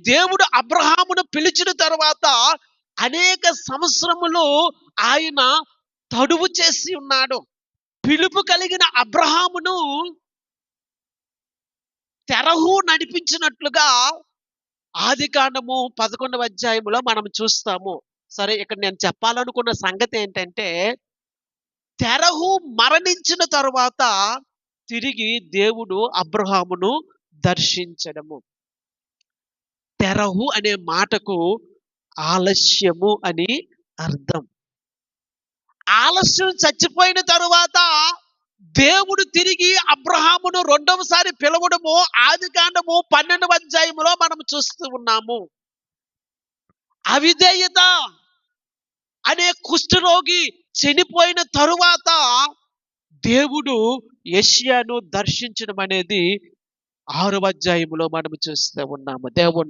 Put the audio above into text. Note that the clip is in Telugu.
దేవుడు అబ్రహామును పిలిచిన తర్వాత అనేక సంవత్సరములు ఆయన తడువు చేసి ఉన్నాడు. పిలుపు కలిగిన అబ్రహామును తెరహు నడిపించినట్లుగా ఆదికాండము 11వ అధ్యాయములో మనం చూస్తాము. సరే, ఇక్కడ నేను చెప్పాలనుకున్న సంగతి ఏంటంటే, తెరహు మరణించిన తరువాత తిరిగి దేవుడు అబ్రహామును దర్శించడము. తెరహు అనే మాటకు ఆలస్యము అని అర్థం. ఆలస్యం చచ్చిపోయిన తరువాత దేవుడు తిరిగి అబ్రహామును రెండవసారి పిలవడము ఆదికాండము 12వ అధ్యాయములో మనం చూస్తూ ఉన్నాము. అవిధేయత అనే కుష్ఠరోగి చనిపోయిన తరువాత దేవుడు యెషయాను దర్శించడం అనేది 6వ అధ్యాయములో మనం చూస్తూ ఉన్నాము. దేవుడు